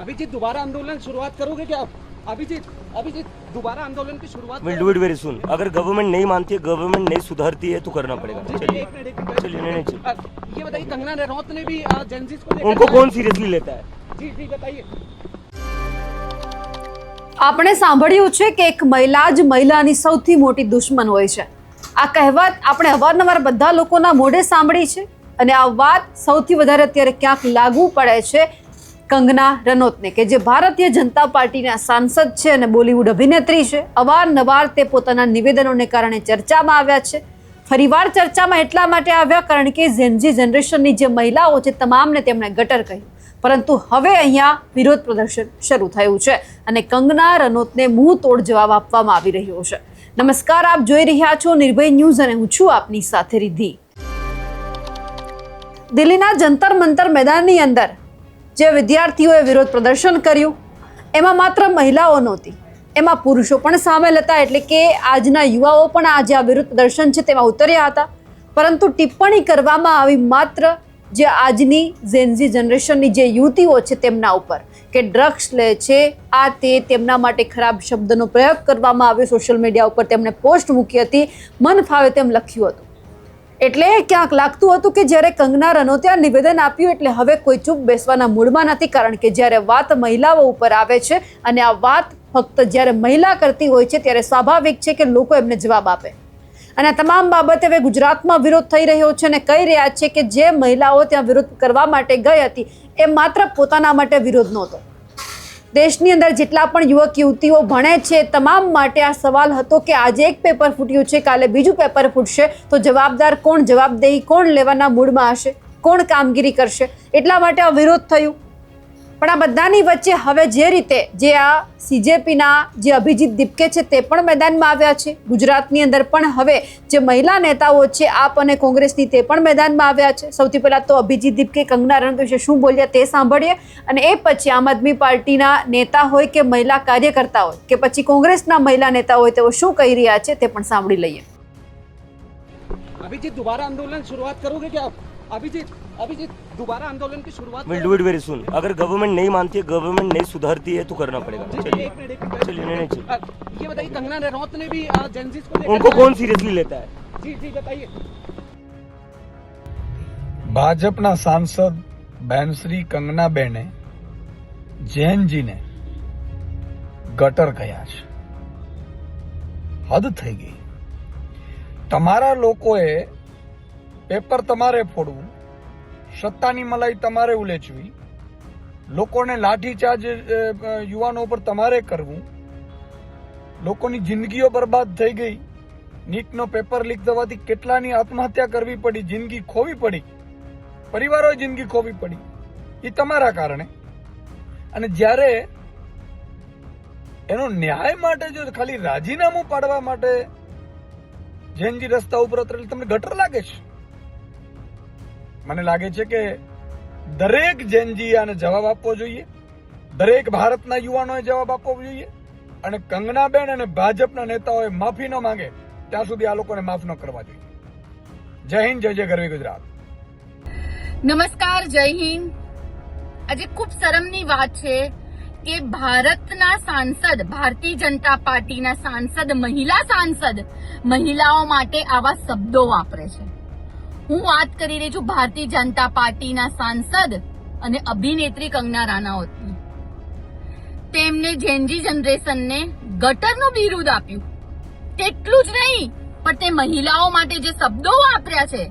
अभिजीत दोबारा आंदोलन शुरुआत करोगे क्या? अभिजीत अभिजीत दोबारा आंदोलन की शुरुआत will do it very soon. अगर गवर्नमेंट नहीं मानती है, गवर्नमेंट नहीं सुधरती है तो करना पड़ेगा। चलिए एक मिनट चलिए, नहीं चलिए। ये बताइए, कंगना रनौत ने भी जेंजीज को लेकर उनको कौन सीरियसली लेता है? जी जी बताइए। આપણે સાંભળ્યું છે કે એક મહિલા જ મહિલાની સૌથી મોટી દુશ્મન હોય છે। આ કહેવત આપણે અવારનવાર બધા લોકોના મોઢે સાંભળી છે અને આ વાત સૌથી વધારે અત્યારે ક્યાંક લાગુ પડે છે કંગના રનૌતને, કે જે ભારતીય જનતા પાર્ટીના સાંસદ છે અને બોલિવૂડ અભિનેત્રી છે। અવારનવાર તે પોતાના નિવેદનોને કારણે ચર્ચામાં આવ્યા છે। ફરીવાર ચર્ચામાં એટલા માટે આવ્યા કારણ કે ઝેનઝી જનરેશનની જે મહિલાઓ છે તમામને તેમણે ગટર કહ્યું, પરંતુ હવે અહીંયા વિરોધ પ્રદર્શન શરૂ થયું છે અને કંગના રનૌતને મુંહ તોડ જવાબ આપવામાં આવી રહ્યો છે। નમસ્કાર, આપ જોઈ રહ્યા છો નિર્ભય ન્યૂઝ અને હું છું આપની સાથે રિદ્ધિ। દિલ્હીના જંતર મંતર મેદાનની અંદર જે વિદ્યાર્થીઓએ વિરોધ પ્રદર્શન કર્યું એમાં માત્ર મહિલાઓ નહોતી, એમાં પુરુષો પણ સામેલ હતા। એટલે કે આજના યુવાઓ પણ આ જે આ વિરોધ પ્રદર્શન છે તેમાં ઉતર્યા હતા, પરંતુ ટિપ્પણી કરવામાં આવી માત્ર જે આજની ઝેનઝી જનરેશનની જે યુવતીઓ છે તેમના ઉપર, કે ડ્રગ્સ લે છે આ તે, તેમના માટે ખરાબ શબ્દનો પ્રયોગ કરવામાં આવ્યો। સોશિયલ મીડિયા ઉપર તેમણે પોસ્ટ મૂકી હતી, મન ફાવે તેમ લખ્યું હતું। એટલે ક્યાંક લાગતું હતું કે જ્યારે કંગના રનૌતે આ નિવેદન આપ્યું એટલે હવે કોઈ ચૂપ બેસવાના મૂડમાં નથી, કારણ કે જ્યારે વાત મહિલાઓ ઉપર આવે છે અને આ વાત ફક્ત જ્યારે મહિલા કરતી હોય છે ત્યારે સ્વાભાવિક છે કે લોકો એમને જવાબ આપે। અને આ તમામ બાબતે હવે ગુજરાતમાં વિરોધ થઈ રહ્યો છે અને કહી રહ્યા છે કે જે મહિલાઓ ત્યાં વિરોધ કરવા માટે ગઈ હતી એ માત્ર પોતાના માટે વિરોધ નહોતો, દેશની અંદર જેટલા પણ યુવક યુવતીઓ ભણે છે તમામ માટે આ સવાલ હતો કે આજે એક પેપર ફૂટ્યું છે, કાલે બીજું પેપર ફૂટશે તો જવાબદાર કોણ, જવાબદેહી કોણ લેવાના મૂડમાં હશે, કોણ કામગીરી કરશે, એટલા માટે આ વિરોધ થયું। પણ આ બધાની વચ્ચે હવે જે રીતે જે આ સીજેપીના જે અભિજીત દીપકે છે તે પણ મેદાનમાં આવ્યા છે, ગુજરાતની અંદર પણ હવે જે મહિલા નેતાઓ છે આપ અને કોંગ્રેસની તે પણ મેદાનમાં આવ્યા છે। સૌથી પહેલા તો અભિજીત દીપકે કંગના રનૌત વિશે શું બોલ્યા તે સાંભળીએ અને એ પછી આમ આદમી પાર્ટીના નેતા હોય કે મહિલા કાર્યકર્તા હોય કે પછી કોંગ્રેસના મહિલા નેતા હોય તેઓ શું કહી રહ્યા છે તે પણ સાંભળી લઈએ। अभिजीत दोबारा आंदोलन शुरुआत करोगे क्या? अभिजीत अभिजीत दोबारा आंदोलन की शुरुआत will do it very soon. अगर गवर्नमेंट नहीं मानती है, गवर्नमेंट नहीं सुधरती है तो करना पड़ेगा। चलिए एक मिनट चलिए, नहीं चलिए। ये बताइए, कंगना रनौत ने भी जेंजीज को उनको कौन सीरियसली लेता है? जी जी बताइए। ભાજપના સાંસદ બહેન શ્રી કંગનાબેને જૈનજીને ગટર કહ્યા છે। હદ થઈ ગઈ। તમારા લોકોએ પેપર તમારે ફોડવું, સત્તાની મલાઈ તમારે ઉલેચવી, લોકોને લાઠીચાર્જ યુવાનો પર તમારે કરવું, લોકોની જિંદગીઓ બરબાદ થઈ ગઈ। નીટનો પેપર લીક થવાથી કેટલાની આત્મહત્યા કરવી પડી, જિંદગી ખોવી પડી, પરિવારોએ જિંદગી ખોવી પડી, એ તમારા કારણે। અને જ્યારે એનો ન્યાય માટે જો ખાલી રાજીનામું પાડવા માટે જૈનજી રસ્તા ઉપર ઉતરેલી તમને ગટર લાગે છે? મને લાગે છે કે દરેક જૈનજી આને જવાબ આપવો જોઈએ, દરેક ભારતના યુવાનોએ જવાબ આપવો જોઈએ અને કંગનાબેન અને ભાજપના નેતાઓએ માફી ન માંગે ત્યાં સુધી આ લોકોને માફ ન કરવા જોઈએ। જય હિન્દ, જય જય ગરવી ગુજરાત। નમસ્કાર, જય હિન્દ। આજે ખૂબ શરમની વાત છે કે ભારતના સાંસદ, ભારતીય જનતા પાર્ટીના સાંસદ, મહિલા સાંસદ મહિલાઓ માટે આવા શબ્દો વાપરે છે। હું વાત કરી રહી છું ભારતીય જનતા પાર્ટીના સાંસદ અને અભિનેત્રી કંગના રનૌતની। તેમને ઝેનઝી જનરેશનને ગટરનું બિરુદ આપ્યું। તેટલું જ નહીં, પણ તે મહિલાઓ માટે જે શબ્દો વાપર્યા છે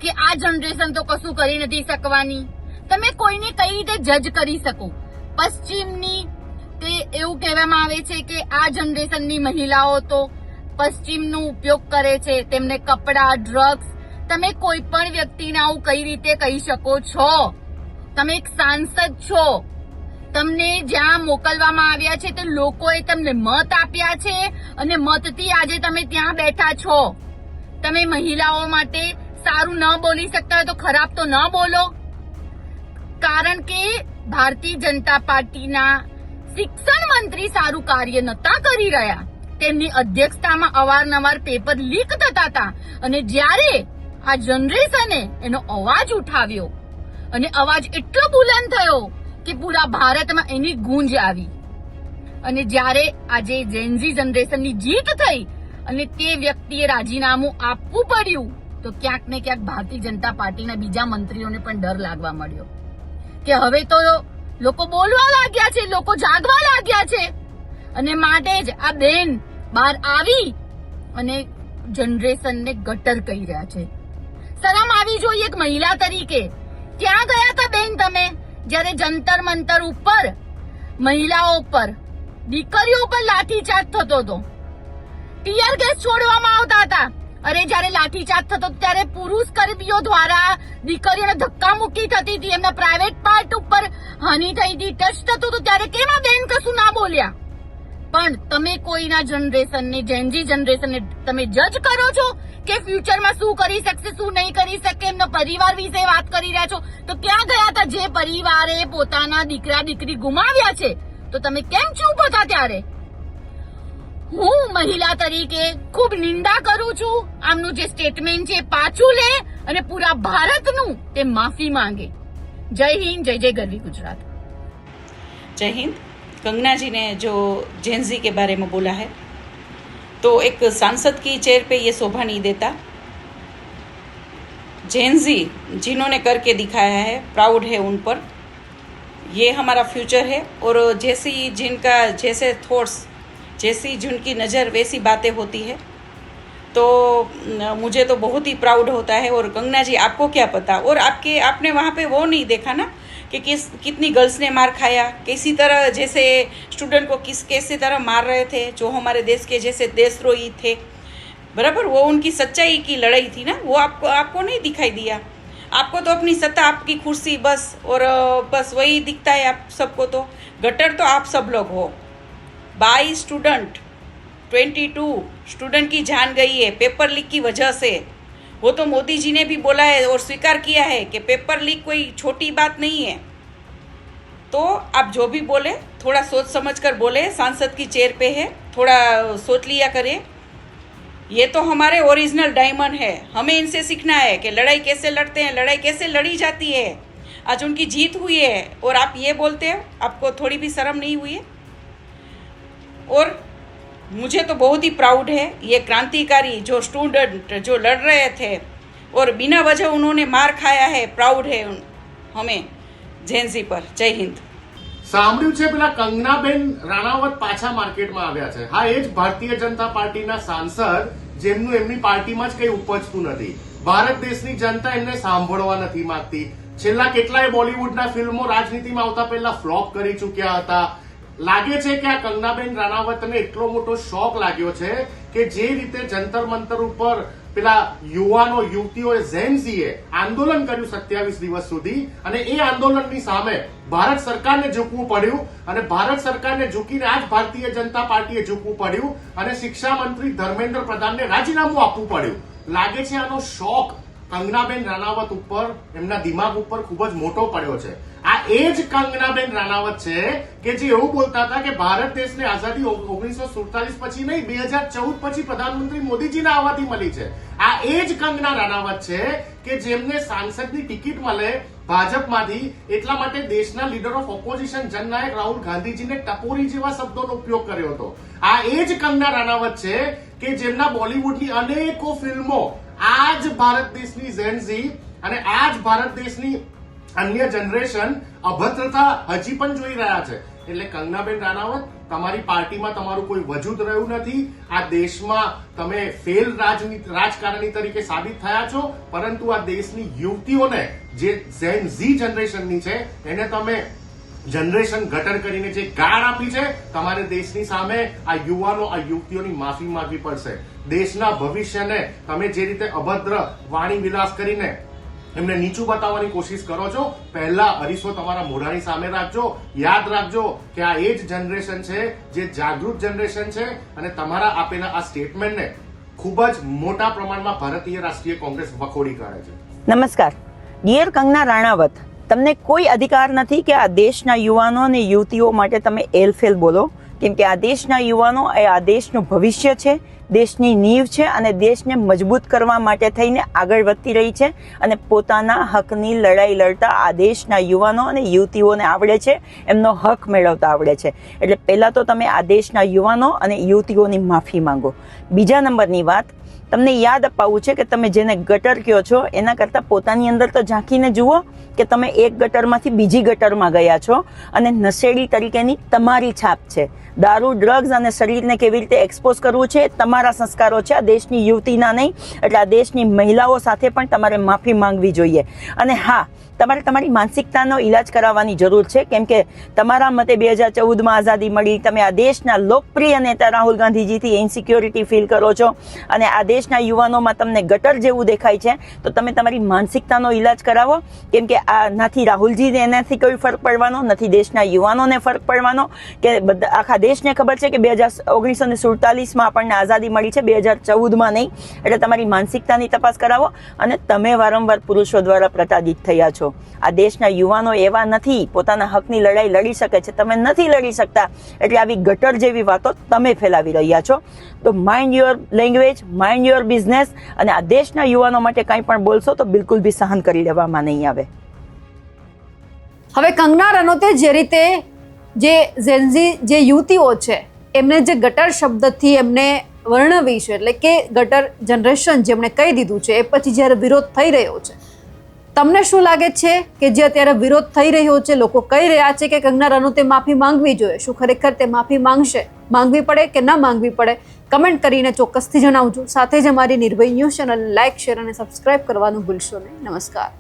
કે આ જનરેશન તો કશું કરી નથી શકવાની, તમે કોઈને કઈ રીતે જજ કરી શકો? પશ્ચિમની તે એવું કહેવામાં આવે છે કે આ જનરેશનની મહિલાઓ તો પશ્ચિમનો ઉપયોગ કરે છે, તેમને કપડા, ડ્રગ્સ, તમે કોઈ પણ વ્યક્તિને આવું કઈ રીતે કહી શકો છો? તમે એક સાંસદ છો, તમને જ્યાં મોકલવામાં આવ્યા છે તે લોકોએ તમને મત આપ્યા છે અને મતથી આજે તમે ત્યાં બેઠા છો। તમે મહિલાઓ માટે સારું ન બોલી શકતા હોય તો ખરાબ તો ન બોલો, કારણ કે ભારતીય જનતા પાર્ટીના શિક્ષણ મંત્રી સારું કાર્ય નતા કરી રહ્યા। તેમની અધ્યક્ષતામાં અવારનવાર પેપર લીક થતા હતા અને જ્યારે આ જનરેશને એનો અવાજ ઉઠાવ્યો અને અવાજ એટલો બુલંદ થયો કે પૂરા ભારતમાં એની ગૂંજ આવી. અને જ્યારે આજે જેનઝી જનરેશનની જીત થઈ અને તે વ્યક્તિએ રાજીનામું આપવું પડ્યું, તો ક્યાંક ને ક્યાંક ભારતીય જનતા પાર્ટીના બીજા મંત્રીઓને પણ ડર લાગવા મળ્યો કે હવે તો લોકો બોલવા લાગ્યા છે, લોકો જાગવા લાગ્યા છે. અને માટે જ આ બેન બહાર આવી અને જનરેશનને ગટર કહી રહ્યા છે. શરમ આવી જોઈએ એક મહિલા તરીકે. ક્યાં ગયા હતા બેન તમે જ્યારે જંતર મંતર ઉપર મહિલાઓ ઉપર, દીકરીઓ ઉપર લાઠીચાર્જ થતો હતો, ટીયર ગેસ છોડવામાં આવતા હતા? અરે જ્યારે લાઠીચાર્જ થતો ત્યારે પુરુષ કર્મીઓ દ્વારા દીકરીઓને ધક્કા મુક્કી થતી હતી, એમના પ્રાઇવેટ પાર્ટ ઉપર હાનિ થઈ હતી, ટચ થતું હતું, ત્યારે કેમ આ બેન કશું ના બોલ્યા? પણ તમે કોઈના જનરેશનને, જેનજી જનરેશનને તમે જજ કરો છો કે ફ્યુચરમાં શું કરી શકશે, શું નહીં કરી શકે, એમના પરિવાર વિશે વાત કરી રહ્યા છો. તો ક્યાં ગયા હતા જે પરિવારે પોતાના દીકરા દીકરી ગુમાવ્યા છે? તો તમે કેમ ચૂપ હતા ત્યારે? હું મહિલા તરીકે ખૂબ નિંદા કરું છું. આમનું જે સ્ટેટમેન્ટ છે પાછું લે અને પૂરા ભારતનું તે માફી માંગે. જય હિન્દ, જય જય ગરવી ગુજરાત. जय हिंद। कंगना जी ने जो जेनजी के बारे में बोला है, तो एक सांसद की चेयर पे ये शोभा नहीं देता। जेनजी जिन्होंने करके दिखाया है, प्राउड है उन पर, ये हमारा फ्यूचर है। और जैसी जिनका जैसे थॉट्स, जैसी जिनकी नज़र वैसी बातें होती है, तो मुझे तो बहुत ही प्राउड होता है। और कंगना जी, आपको क्या पता, और आपने वहाँ पे वो नहीं देखा ना कि कितनी गर्ल्स ने मार खाया, किसी तरह जैसे स्टूडेंट को कैसे तरह मार रहे थे, जो हमारे देश के जैसे देशद्रोही थे, बराबर, वो उनकी सच्चाई की लड़ाई थी ना, वो आपको नहीं दिखाई दिया। आपको तो अपनी सत्ता, आपकी कुर्सी बस, और बस वही दिखता है आप सबको। तो गटर तो आप सब लोग हो। 22 स्टूडेंट, 22 स्टूडेंट की जान गई है पेपर लीक की वजह से। वो तो मोदी जी ने भी बोला है और स्वीकार किया है कि पेपर लीक कोई छोटी बात नहीं है। तो आप जो भी बोले थोड़ा सोच समझ कर बोले, सांसद की चेयर पे है, थोड़ा सोच लिया करें। ये तो हमारे ओरिजिनल डायमंड है, हमें इनसे सीखना है कि लड़ाई कैसे लड़ते हैं, लड़ाई कैसे लड़ी जाती है। आज उनकी जीत हुई है और आप ये बोलते हो, आपको थोड़ी भी शर्म नहीं हुई है? और मुझे तो बहुत ही प्राउड है, ये क्रांतिकारी जो स्टूडेंट जो लड़ रहे थे और बिना वजह उन्होंने मार खाया है, प्राउड है हमें जेनजी पर। जय हिंद। સાંભળ્યું છે પેલા કંગનાબેન રાણાવત પાછા માર્કેટમાં આવ્યા છે. હા, એ જ ભારતીય જનતા પાર્ટીના સાંસદ જેમનું એમની પાર્ટીમાં જ કઈ ઉપજતું નથી. ભારત દેશની જનતા એમને સાંભળવા નથી માંગતી. છેલ્લા કેટલાય બોલિવૂડના ફિલ્મો રાજનીતિમાં આવતા પહેલા ફ્લોપ કરી ચૂક્યા હતા. લાગે છે કે આ કંગનાબેન રાણાવતને એટલો મોટો શોખ લાગ્યો છે કે જે રીતે જંતર મંતર ઉપર પેલા યુવાનો યુવતીઓએ ઝેનઝીએ આંદોલન કર્યું 27 દિવસ સુધી, અને એ આંદોલનની સામે ભારત સરકારને ઝૂકવું પડ્યું, અને ભારત સરકારને ઝૂકીને આજ ભારતીય જનતા પાર્ટીએ ઝૂકવું પડ્યું, અને શિક્ષા મંત્રી ધર્મેન્દ્ર પ્રધાનને રાજીનામું આપવું પડ્યું. લાગે છે આનો શોખ કંગનાબેન રાણાવત ઉપર, એમના દિમાગ ઉપર ખૂબ જ મોટો પડ્યો છે. આ એ જ કંગનાબેન રાણાવત છે કે જે એવું બોલતા હતા કે ભારત દેશને આઝાદી 1947 પછી નહીં, 2014 પછી પ્રધાનમંત્રી મોદીજીના આવવાથી મળી છે. આ એ જ કંગના રાણાવત છે કે જેમને સાંસદની ટિકિટ મળે ભાજપમાંથી, એટલા માટે દેશના leader of opposition Jannayak Rahul ગાંધીજીને ટપોરી જેવા શબ્દોનો ઉપયોગ કર્યો હતો. આ એ જ કંગના રાણાવત છે કે જેમના બોલિવૂડની અનેકો ફિલ્મો આજ ભારત દેશની ઝેનઝી અને આજ ભારત દેશની અન્ય જનરેશન અભદ્રતા હજી પણ જોઈ રહ્યા છે. એટલે કંગનાબેન રાણાવત, તમારી પાર્ટીમાં તમારું કોઈ વજૂદ રહ્યું નથી. આ દેશમાં તમે ફેલ રાજકારણી તરીકે સાબિત થયા છો, પરંતુ આ દેશની યુવતીઓને જે ઝેન ઝી જનરેશનની છે એને તમે જનરેશન ગટર કરીને જે ગાળ આપી છે, તમારે દેશની સામે આ યુવાનો, આ યુવતીઓની માફી માંગવી પડશે. દેશના ભવિષ્યને તમે જે રીતે અભદ્ર વાણી વિલાસ કરીને એમને નીચું બતાવવાની કોશિશ કરો છો, પહેલા અરીસો તમારા મોઢાની સામે રાખજો. યાદ રાખજો કે આ એ જ જનરેશન છે જે જાગૃત જનરેશન છે, અને તમારા આપેલા આ સ્ટેટમેન્ટને ખૂબ જ મોટા પ્રમાણમાં ભારતીય રાષ્ટ્રીય કોંગ્રેસ વખોડી કાઢે છે. નમસ્કાર. ડિયર કંગના રાણાવત, તમને કોઈ અધિકાર નથી કે આ દેશના યુવાનો અને યુવતીઓ માટે તમે એલફેલ બોલો, કેમ કે આ દેશના યુવાનો એ આ દેશનું ભવિષ્ય છે. દેશની નીંવ છે અને દેશને મજબૂત કરવા માટે થઈને આગળ વધતી રહી છે અને પોતાના હકની લડાઈ લડતા આ દેશના યુવાનો અને યુવતીઓને આવડે છે, એમનો હક મેળવતા આવડે છે. એટલે પહેલાં તો તમે આ દેશના યુવાનો અને યુવતીઓની માફી માંગો. બીજા નંબરની વાત, તમને યાદ અપાવવું છે કે તમે જેને ગટર કહો છો એના કરતાં પોતાની અંદર તો ઝાંકીને જુઓ કે તમે એક ગટરમાંથી બીજી ગટરમાં ગયા છો અને નશેડી તરીકેની તમારી છાપ છે. દારૂ, ડ્રગ્સ અને શરીરને કેવી રીતે એક્સપોઝ કરવું છે તમારા સંસ્કારો છે, આ દેશની યુવતીના નહીં. એટલે આ દેશની મહિલાઓ સાથે પણ તમારે માફી માંગવી જોઈએ. અને હા, તમારે તમારી માનસિકતાનો ઈલાજ કરાવવાની જરૂર છે, કેમ કે તમારા મતે 2014માં આઝાદી મળી, તમે આ દેશના લોકપ્રિય નેતા રાહુલ ગાંધીજીથી ઇન્સિક્યોરિટી ફીલ કરો છો અને આ દેશના યુવાનોમાં તમને ગટર જેવું દેખાય છે, તો તમે તમારી માનસિકતાનો ઈલાજ કરાવો. કેમ કે આ નથી રાહુલજીને એનાથી કોઈ ફરક પડવાનો, નથી દેશના યુવાનોને ફરક પડવાનો, કે બધા આખા દેશને ખબર છે કે 1947માં આપણને આઝાદી મળી છે, 2014માં નહીં. એટલે તમારી માનસિકતાની તપાસ કરાવો. અને તમે વારંવાર પુરુષો દ્વારા પ્રતાડિત થયા છો. આ દેશના યુવાનો એવા નથી, પોતાના હકની લડાઈ લડી શકે છે, તમે નથી લડી શકતા. એટલે આવી ગટર જેવી વાતો તમે ફેલાવી રહ્યા છો. તો mind your language, mind your business. અને આ દેશના યુવાનો માટે કંઈ પણ બોલશો તો બિલકુલ બી સહન કરી લેવામાં નહીં આવે. હવે કંગના રનૌતે જે રીતે જે ઝેન્ઝી જે યુવતીઓ છે એમને જે ગટર શબ્દથી એમને વર્ણવી છે, એટલે કે ગટર જનરેશન જેમણે કહી દીધું છે, એ પછી જ્યારે વિરોધ થઈ રહ્યો છે, તમને શું લાગે છે કે જે અત્યારે વિરોધ થઈ રહ્યો છે, લોકો કહી રહ્યા છે કે કંગના રનૌતે માફી માંગવી જોઈએ, શું ખરેખર તે માફી માંગશે? માંગવી પડે કે ના માંગવી પડે? કમેન્ટ કરીને ચોક્કસથી જણાવજો. સાથે જ અમારી નિર્ભય ન્યૂઝ ચેનલ લાઇક, શેર અને સબસ્ક્રાઇબ કરવાનું ભૂલશો નહીં. નમસ્કાર.